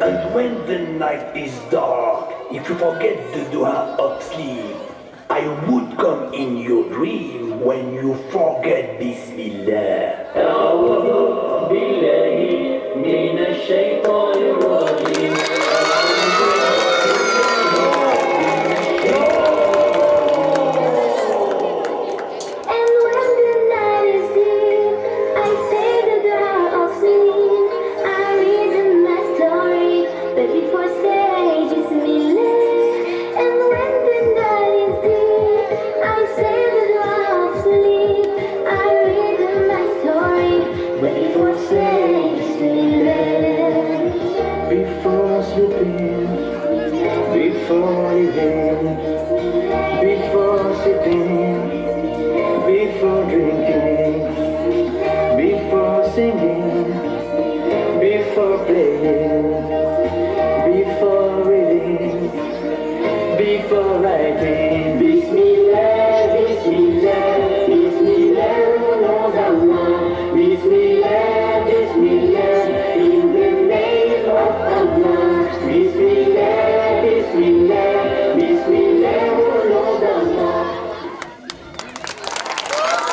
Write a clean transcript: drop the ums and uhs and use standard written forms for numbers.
And when the night is dark, if you forget the dua of sleep, I would come in your dream when you forget Bismillah. أعوذ بالله من الشيطان الرجيم. Before sleeping, before living, before sitting, before drinking, before singing, before playing.